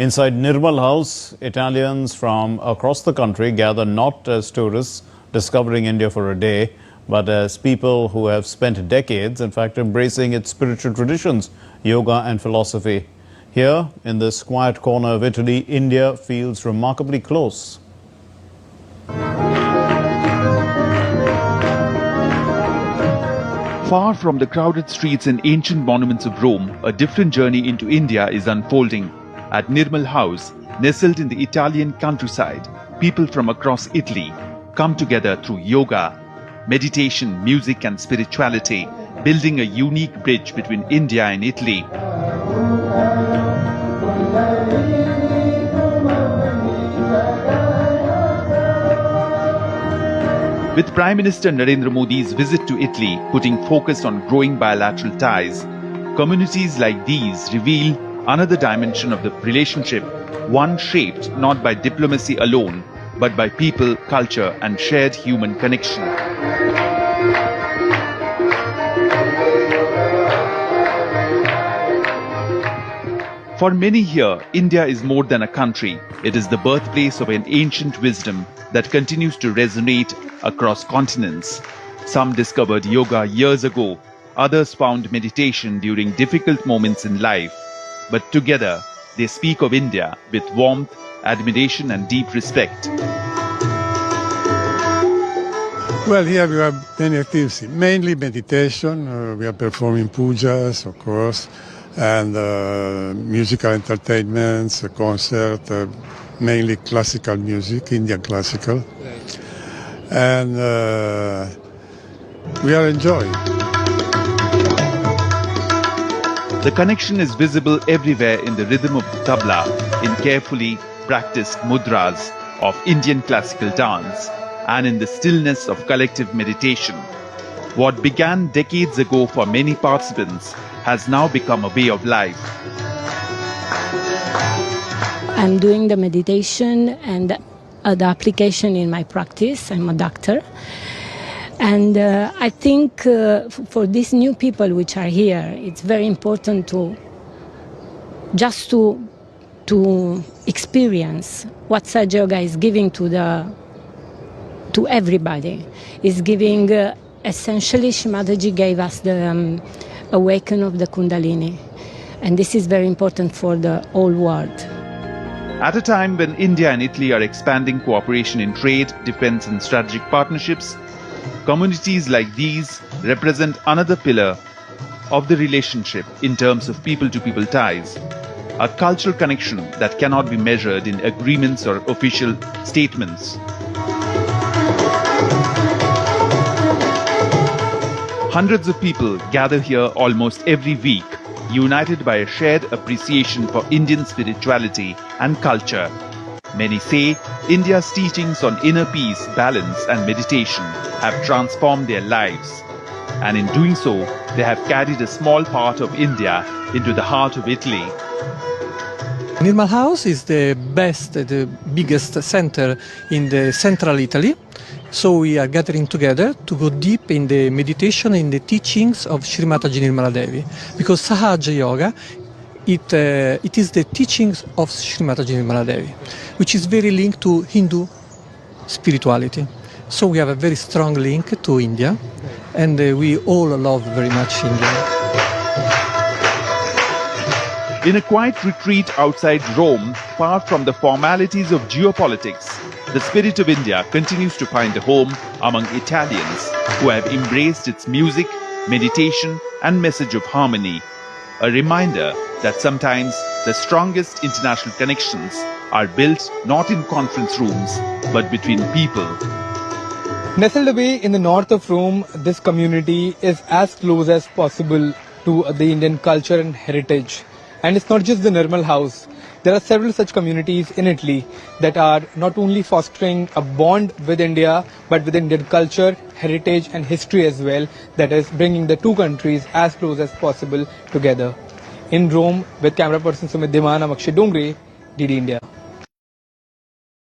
Inside Nirmal House, Italians from across the country gather not as tourists discovering India for a day, but as people who have spent decades, in fact, embracing its spiritual traditions, yoga and philosophy. Here, in this quiet corner of Italy, India feels remarkably close. Far from the crowded streets and ancient monuments of Rome, a different journey into India is unfolding. At Nirmal House, nestled in the Italian countryside, people from across Italy come together through yoga, meditation, music and spirituality, building a unique bridge between India and Italy. With Prime Minister Narendra Modi's visit to Italy putting focus on growing bilateral ties, communities like these reveal another dimension of the relationship, one shaped not by diplomacy alone, but by people, culture and shared human connection. For many here, India is more than a country. It is the birthplace of an ancient wisdom that continues to resonate across continents. Some discovered yoga years ago, others found meditation during difficult moments in life. But together, they speak of India with warmth, admiration and deep respect. Well, here we have many activities, mainly meditation. We are performing pujas, of course, and musical entertainments, a concert, mainly classical music, Indian classical. And we are enjoying. The connection is visible everywhere in the rhythm of the tabla, in carefully practiced mudras of Indian classical dance, and in the stillness of collective meditation. What began decades ago for many participants has now become a way of life. I'm doing the meditation and the application in my practice. I'm a doctor. And I think for these new people which are here, it's very important to experience what Sahajyoga is giving to everybody. It's giving, essentially, Mataji gave us the awakening of the Kundalini. And this is very important for the whole world. At a time when India and Italy are expanding cooperation in trade, defense and strategic partnerships, communities like these represent another pillar of the relationship in terms of people-to-people ties, a cultural connection that cannot be measured in agreements or official statements. Hundreds of people gather here almost every week, united by a shared appreciation for Indian spirituality and culture. Many say India's teachings on inner peace, balance and meditation have transformed their lives. And in doing so, they have carried a small part of India into the heart of Italy. Nirmal House is the biggest center in the central Italy. So we are gathering together to go deep in the meditation and the teachings of Sri Mataji Nirmala Devi. Because Sahajyoga, it is the teachings of Sri Mataji Nirmala Devi, which is very linked to Hindu spirituality. So we have a very strong link to India, and we all love very much India. In a quiet retreat outside Rome, far from the formalities of geopolitics, the spirit of India continues to find a home among Italians who have embraced its music, meditation and message of harmony. A reminder that sometimes the strongest international connections are built not in conference rooms, but between people. Nestled away in the north of Rome, this community is as close as possible to the Indian culture and heritage. And it's not just the Nirmal House. There are several such communities in Italy that are not only fostering a bond with India, but with Indian culture, heritage and history as well, that is bringing the two countries as close as possible together. In Rome, with camera person Sumit Dhiman, I'm Akshay Dongre, DD India.